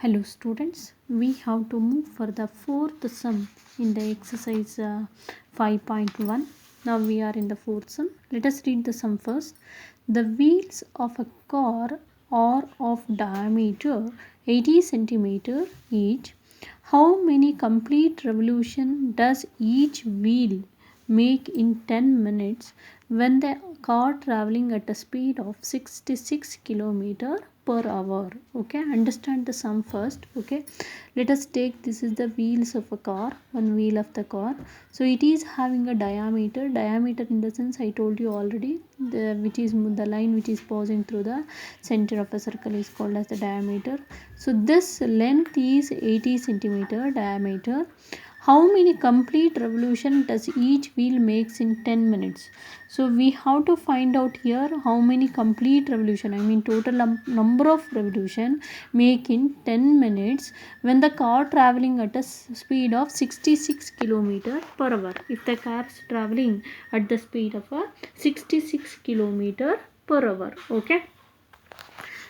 Hello students, we have to move for the fourth sum in the exercise 5.1. Now we are in the fourth sum. Let us read the sum first. The wheels of a car are of diameter 80 centimeter each. How many complete revolution does each wheel make in 10 minutes when the car traveling at a speed of 66 kilometer per hour? Okay, understand the sum first. Okay, let us take, this is the wheels of a car, one wheel of the car. So it is having a diameter in the sense I told you already, the line which is passing through the center of a circle is called as the diameter. So this length is 80 centimeter diameter. How many complete revolution does each wheel makes in 10 minutes? So we have to find out here how many complete revolution, I mean total number of revolution make in 10 minutes when the car traveling at a speed of 66 kilometer per hour. If the car is traveling at the speed of a 66 kilometer per hour. Okay,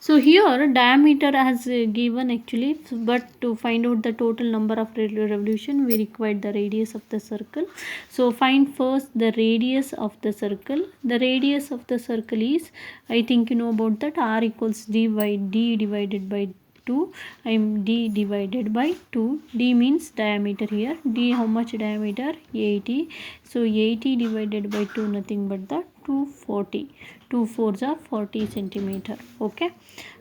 so here diameter has given actually, but to find out the total number of revolution we require the radius of the circle. So find first the radius of the circle. The radius of the circle is, I think you know about that, r equals d by d divided by 2. I'm d divided by 2. D means diameter here. D how much diameter? 80. So 80 divided by 2, nothing but the 240. 2 fours are 40 centimeter. Okay,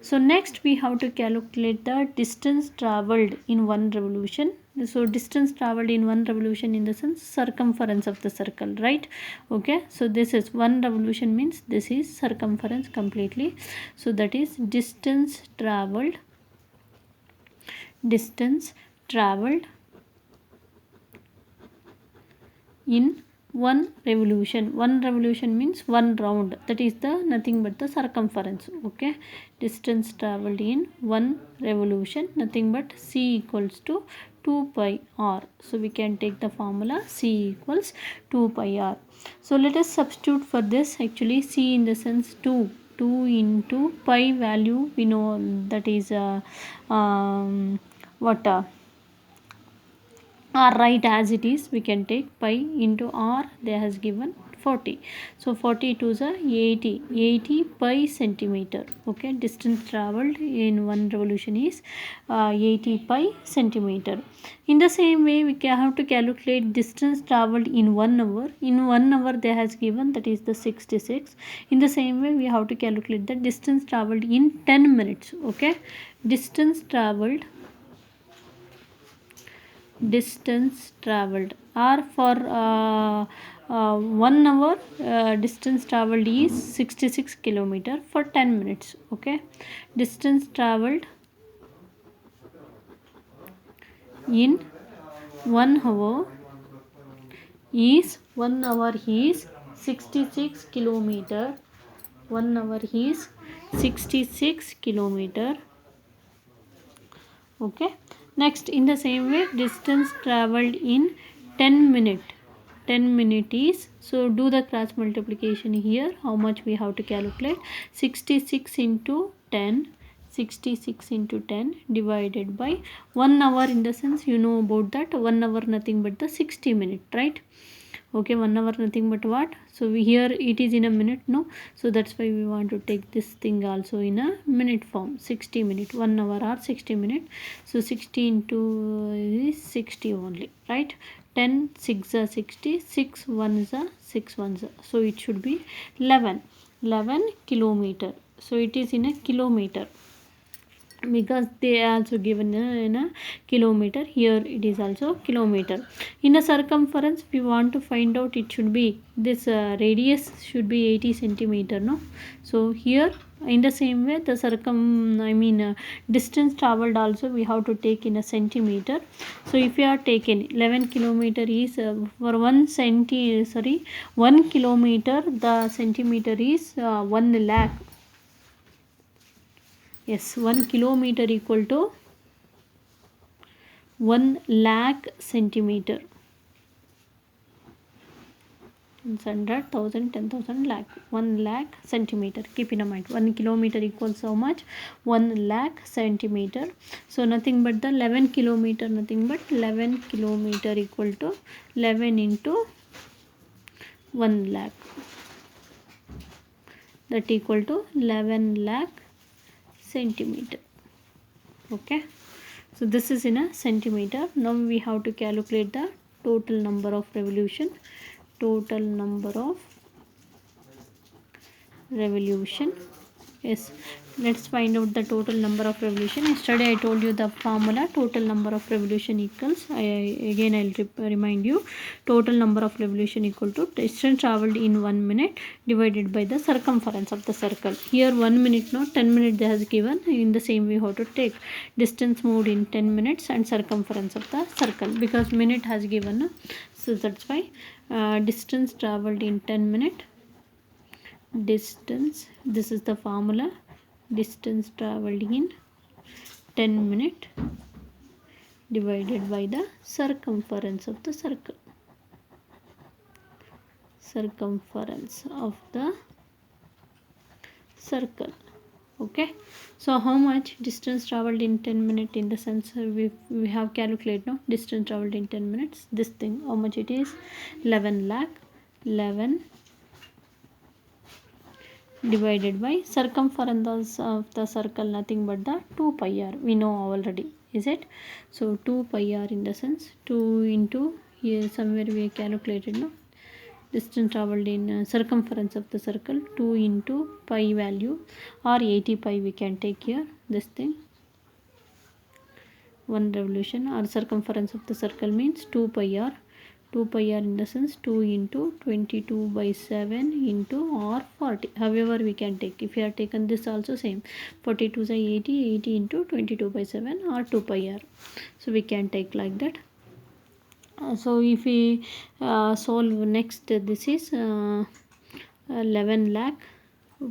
so next we have to calculate the distance traveled in one revolution. So distance traveled in one revolution in the sense circumference of the circle, right? Okay, so this is one revolution means this is circumference completely. So that is distance traveled in one revolution. One revolution means one round, that is the nothing but the circumference. Okay, distance traveled in one revolution, nothing but c equals to 2 pi r. So we can take the formula c equals 2 pi r. So let us substitute for this. Actually c in the sense 2 into pi value we know, that is what r right as it is, we can take pi into r, they has given 40. So 40 to the 80 pi centimeter. Okay, distance traveled in one revolution is 80 pi centimeter. In the same way we can have to calculate distance traveled in 1 hour. In 1 hour they has given, that is the 66. In the same way we have to calculate the distance traveled in 10 minutes. Okay, distance traveled or for 1 hour distance traveled is 66 kilometer for 10 minutes. Okay, distance traveled in 1 hour is 66 kilometer. 1 hour is 66 kilometer. Okay, next in the same way distance traveled in 10 minute is, so do the cross multiplication here. How much we have to calculate? 66 into 10, 66 into 10 divided by 1 hour, in the sense you know about that 1 hour nothing but the 60 minute, right? Okay, 1 hour nothing but what? So we here it is in a minute, no? So that's why we want to take this thing also in a minute form. 60 minute, 1 hour or 60 minute. So 60 into is 60 only, right? 10 6 are 60, 6 1 are 6 1 are. So it should be 11 kilometer. So it is in a kilometer, because they are also given in a kilometer. Here it is also kilometer. In a circumference we want to find out, it should be this radius should be 80 centimeter, no? So here in the same way the distance traveled also we have to take in a centimeter. So if you are taken 11 kilometer is for 1 kilometer, the centimeter is 1 lakh. Yes, 1 kilometer equal to 1 lakh centimeter. 100, 1000, 10,000, lakh. 1 lakh centimeter. Keep in mind, 1 kilometer equals how much? 1 lakh centimeter. So nothing but the 11 kilometer, nothing but 11 kilometer equal to 11 into 1 lakh. That equal to 11 lakh centimeter. Okay. So this is in a centimeter. Now we have to calculate the total number of revolution. Total number of revolution. Yes, let's find out the total number of revolution. Yesterday I told you the formula. Total number of revolution equals, I'll remind you, total number of revolution equal to distance traveled in 1 minute divided by the circumference of the circle. Here 1 minute, not 10 minutes they has given. In the same way how to take distance moved in 10 minutes and circumference of the circle, because minute has given. So that's why distance traveled in 10 minutes, distance, this is the formula, distance traveled in 10 minutes divided by the circumference of the circle, circumference of the circle. Okay, so how much distance traveled in 10 minutes? In the sense we have calculated, no, distance traveled in 10 minutes, this thing, how much it is? 11 lakh. 11 divided by circumference of the circle, nothing but the 2 pi r, we know already, is it? So 2 pi r, in the sense 2 into, here somewhere we calculated, no, distance traveled in circumference of the circle, 2 into pi value, or 80 pi we can take here, this thing, 1 revolution, or circumference of the circle means 2 pi r. 2 pi r, in the sense 2 into 22 by 7 into or 40, however we can take. If you have taken this also same, 42 is 80, 80 into 22 by 7 or 2 pi r, so we can take like that. So if we solve next, this is 11 lakh,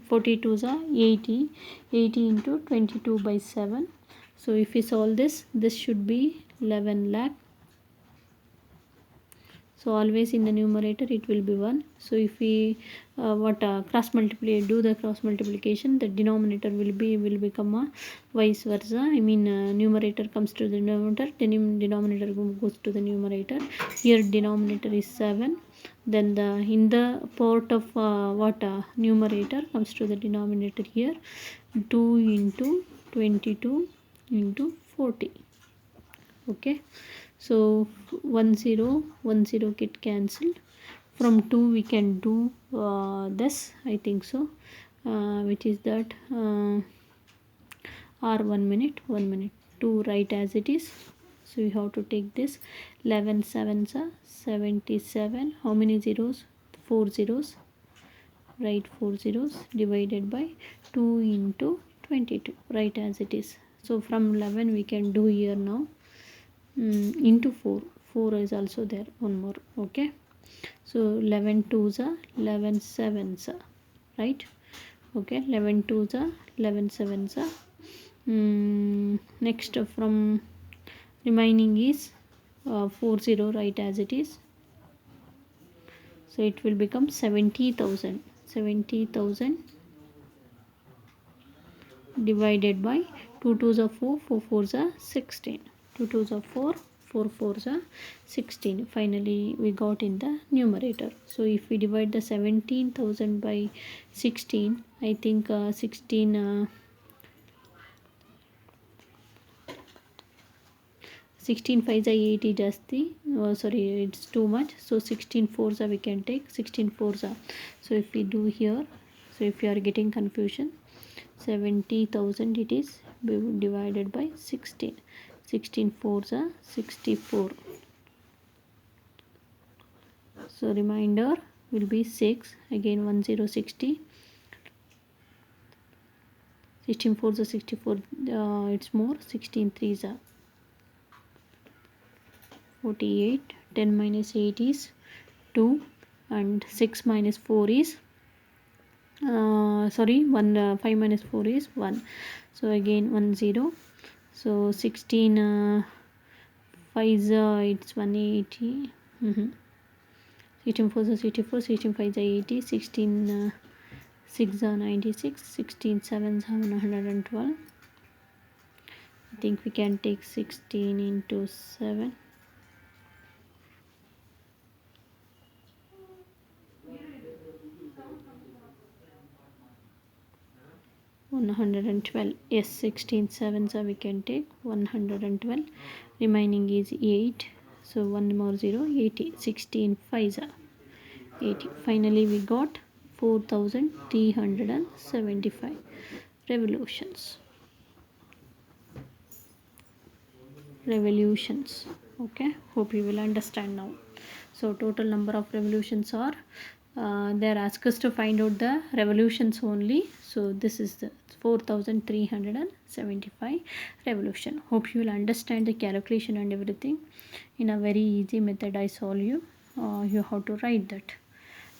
42 is 80, 80 into 22 by 7. So if we solve this, this should be 11 lakh. So always in the numerator it will be 1. So if we cross multiply, do the cross multiplication, the denominator will become vice versa. I mean numerator comes to the denominator, then denominator goes to the numerator. Here denominator is 7. Then the in the part of numerator comes to the denominator here, 2 into 22 into 40. Okay. So 1 0 1 0 get cancelled. From 2 we can do this, I think so, which is that or 1 minute, 1 minute, 2 write as it is. So you have to take this, 11 7s are 77. How many zeros? 4 zeros. Write 4 zeros divided by 2 into 22, write as it is. So from 11 we can do here now, into 4, 4 is also there, one more. Okay, so 11 2s are 11 7s are, right? Okay, 11 2s are 11 7s are. Next from remaining is 4 0, right as it is. So it will become 70,000. 70,000 divided by 2 2s are 4, 4 4s are 16. 2 2s are 4, 4 4s are 16. Finally we got in the numerator. So if we divide the 17,000 by 16, I think 16 5s are 80 jasti, sorry, it's too much. So 16 4s are we can take, 16 4s are. So if we do here, so if you are getting confusion, 70,000 it is divided by 16. 16 4s are 64. So remainder will be 6. Again 1 0 60. 16 4s are 64. It's more. 16 3s are 48. 10 minus 8 is 2, and 6 minus 4 is 1. 5 minus 4 is 1. So again 1 0. So 16 5 it's 180. 18 4 is 84, 16 5 is 80, 16 6 is 96, 16 7 is 112. I think we can take 16 into 7. 112. Yes, 16 7, so we can take 112. Remaining is 8. So 1 more 0, 80. 16 5 80. Finally, we got 4375 revolutions. Okay, hope you will understand now. So total number of revolutions are they are asked us to find out the revolutions only. So this is the 4375 revolution. Hope you will understand the calculation and everything. In a very easy method I solve you. You have to write that.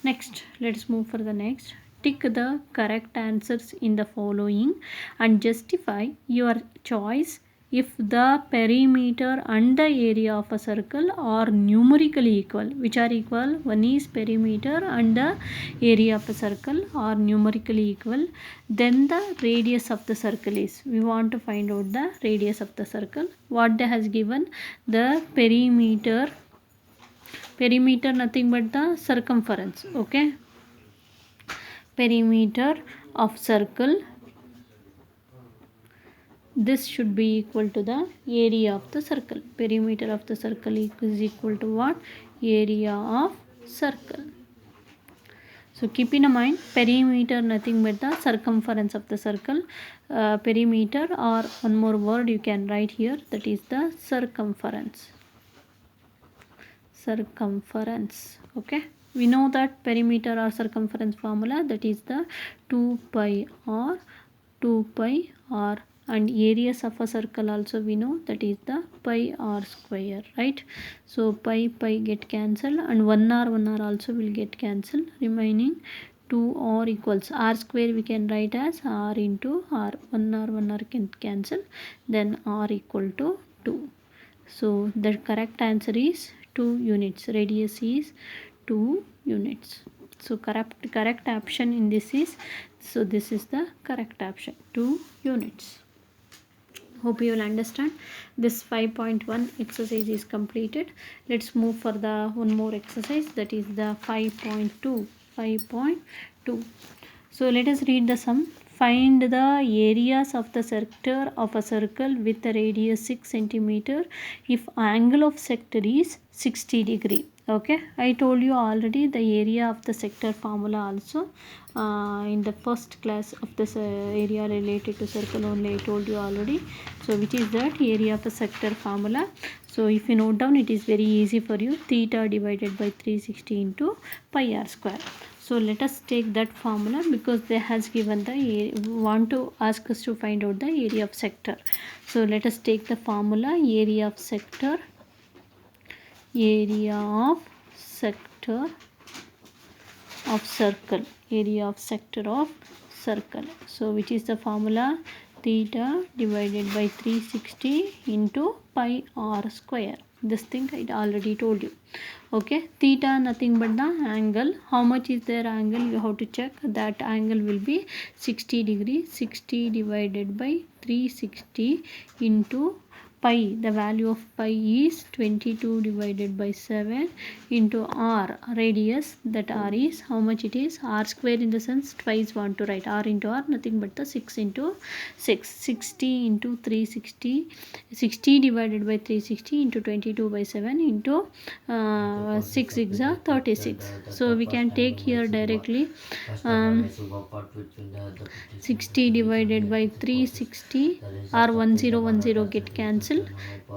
Next, let's move for the next. Tick the correct answers in the following and justify your choice if the perimeter and the area of a circle are numerically equal. Which are equal? One is perimeter and the area of a circle are numerically equal. Then the radius of the circle is. We want to find out the radius of the circle. What they has given? The perimeter nothing but the circumference. Okay, perimeter of circle, this should be equal to the area of the circle. Perimeter of the circle is equal to what? Area of circle. So keep in mind, perimeter nothing but the circumference of the circle. Perimeter, or one more word you can write here, that is the circumference. Okay, we know that perimeter or circumference formula, that is the 2 pi r, and areas of a circle also we know, that is the pi r square, right? So pi get cancelled and 1r also will get cancelled. Remaining 2r equals r square, we can write as r into r. 1r can cancel, then r equal to 2. So the correct answer is 2 units. Radius is 2 units. So correct option in this is, so this is the correct option, 2 units. Hope you will understand. This 5.1 exercise is completed. Let's move for the one more exercise, that is the 5.2. So let us read the sum. Find the areas of the sector of a circle with a radius 6 cm if angle of sector is 60 degree. Okay, I told you already the area of the sector formula also in the first class of this area related to circle only I told you already. So which is that area of a sector formula. So if you note down, it is very easy for you. Theta divided by 360 into pi r square. So let us take that formula, because they has given the want to ask us to find out the area of sector. So let us take the formula. Area of sector of circle. So which is the formula? Theta divided by 360 into pi r square. This thing I already told you. Okay, theta nothing but the angle. How much is their angle? You have to check. That angle will be 60 degree. 60 divided by 360 into pi. The value of pi is 22 divided by 7 into r, radius. That r is how much it is? R square, in the sense twice want to write. R into r nothing but the 6 into 6. 60 into 360. 60 divided by 360 into 22 by 7 into 6 6 are 36. So we can take here directly 60 divided by 360 or 1010 get cancelled.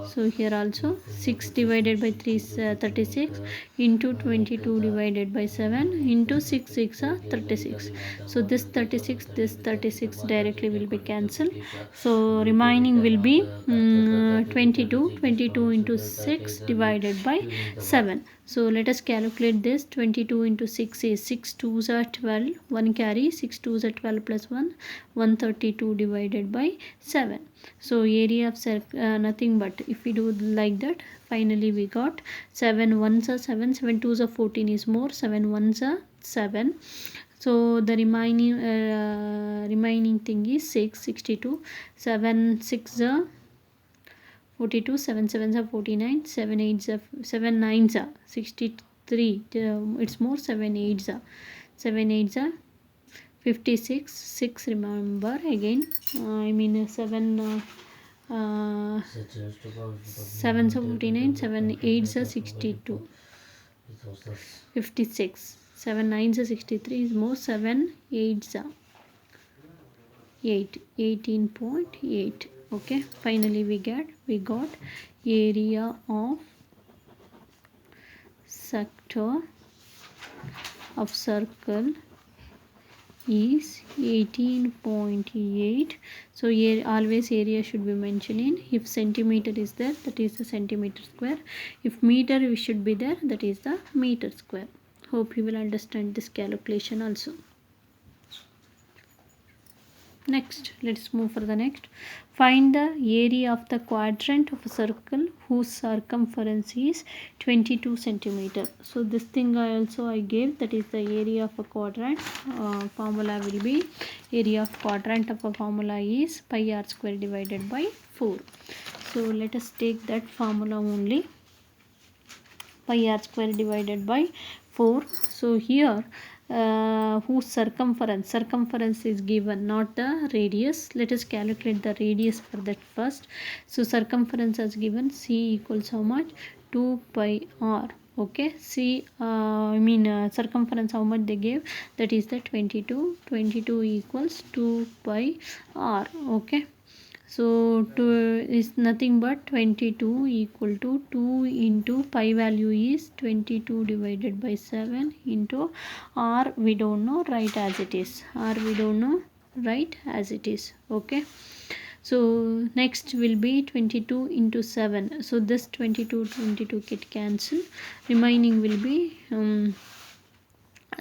So here also 6 divided by 36 into 22 divided by 7 into 6 6 are 36. So this 36 directly will be cancelled. So remaining will be 22 into 6 divided by 7. So let us calculate this. 22 into 6 is 6 2s are 12, 1 carry, 6 2s are 12 plus 1, 132 divided by 7. So area of nothing but if we do like that, finally we got 7 1s are 7, 7 2s are 14 is more, 7 1s are 7. So the remaining thing is 6, 62, 7 6 are 42, 7 7s are 49, 7 8s are 7 9s are 63. It's more, 7 8s are 56. 6 remember again. I mean 7. 7s are 49, 7 8s are 62, 56. 7 9s are 63 is more, 7 8s are 8, 18.8. Okay, finally we got area of sector of circle is 18.8. so here always area should be mentioned in. If centimeter is there, that is the centimeter square. If meter we should be there, that is the meter square. Hope you will understand this calculation also. Next, let's move for the next. Find the area of the quadrant of a circle whose circumference is 22 centimeter. So this thing I gave, that is the area of a quadrant. Formula will be area of quadrant of a formula is pi r square divided by 4. So let us take that formula only. Pi r square divided by 4. So here whose circumference is given, not the radius. Let us calculate the radius for that first. So circumference is given, c equals how much, 2 pi r. Okay, c circumference how much they gave, that is the 22 equals 2 pi r. Okay, so 2 is nothing but 22 equal to 2 into pi value is 22 divided by 7 into r we don't know, write as it is. R we don't know, write as it is. Okay, so next will be 22 into 7. So this 22 get cancelled. Remaining will be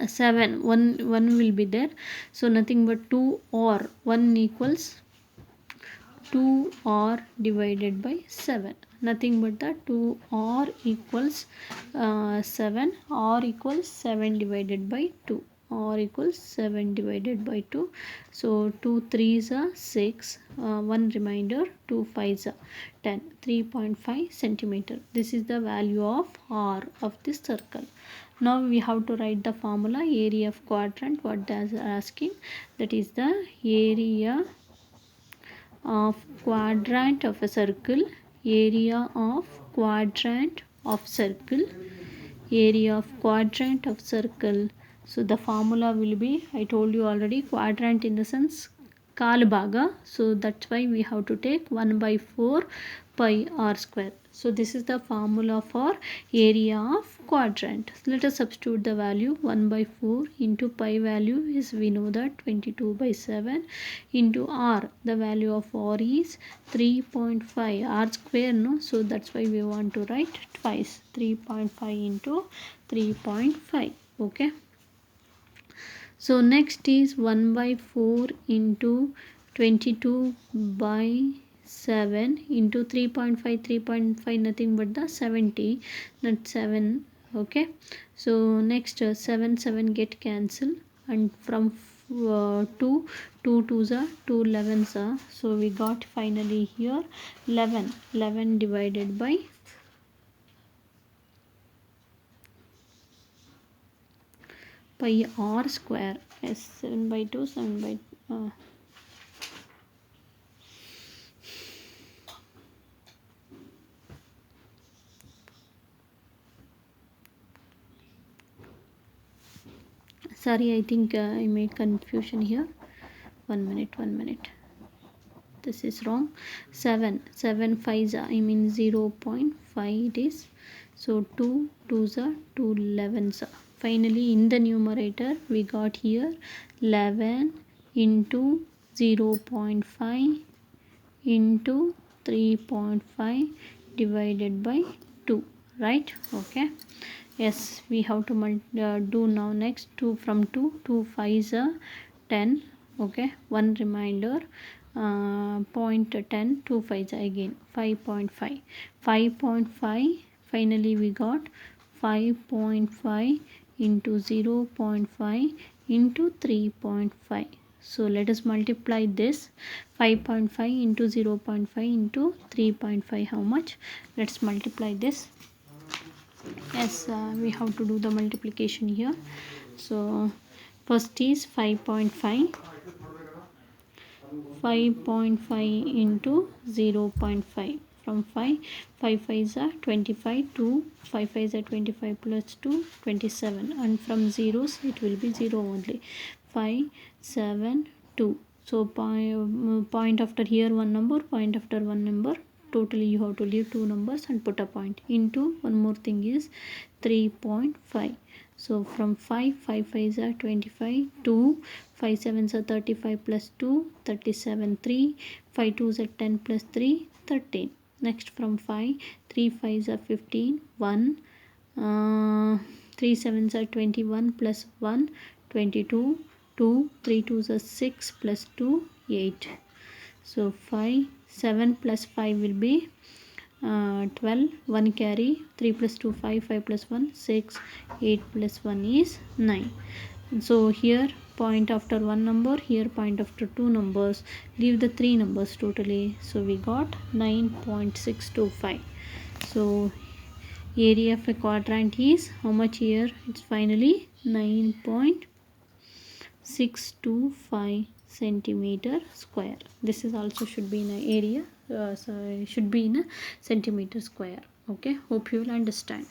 7. 1 will be there. So nothing but 2 or 1 equals 2 r divided by 7. Nothing but the 2 r equals 7. R equals 7 divided by 2. R equals 7 divided by 2. So 2 3s are 6. 1 remainder, 2 5s are 10. 3.5 centimeter. This is the value of r of this circle. Now we have to write the formula area of quadrant. What does asking? That is the area of quadrant of a circle. Area of quadrant of circle. Area of quadrant of circle. So the formula will be, I told you already, quadrant in the sense kalbhaga. So that's why we have to take 1 by 4 pi r square. So this is the formula for area of quadrant. Let us substitute the value. 1 by 4 into pi value is, we know that, 22 by 7 into r. The value of r is 3.5. R square, no? So that's why we want to write twice. 3.5 into 3.5. Okay. So next is 1 by 4 into 22 by 7 into 3.5 nothing but the 70, not 7. Okay, so next 7 get cancelled, and from 2 2s are 2 11s are, so we got finally here 11 divided by pi r square. Yes, 7 by 2 7 by sorry, I think I made confusion here. 1 minute. This is wrong. 7 5s are, I mean 0.5 it is. So 2 2s are 2 11s are. Finally in the numerator we got here 11 into 0.5 into 3.5 divided by 2, right? Okay, yes, we have to do now. Next, 2 from 2 5 is 10. Okay, one reminder, 0.10, 2 5 again 5.5, 5.5. Finally we got 5.5 into 0.5 into 3.5. So let us multiply this. 5.5 into 0.5 into 3.5, how much? Let's multiply this. Yes, we have to do the multiplication here. So first is 5.5 into 0.5. From 5 5 are 25, 2 5 are 25 plus 2 27, and from zeros it will be 0 only. 5 7 2. So point after here one number, point after one number, totally you have to leave two numbers and put a point. Into one more thing is 3.5. So from 5 5 are 25, 2 5 7s are 35 plus 2 37, 3 5 2s are 10 plus 3 13. Next from 5 3 5s are 15, 1 3 7s are 21 plus 1 22, 2 3 2s are 6 plus 2 8. So 5 7 plus 5 will be 12, 1 carry, 3 plus 2 5, 5 plus 1 6, 8 plus 1 is 9. So here point after one number, here point after two numbers, leave the three numbers totally. So we got 9.625. So area of a quadrant is how much here? It's finally 9.625 centimeter square. This is also should be in a area, so should be in a centimeter square. Okay, hope you will understand.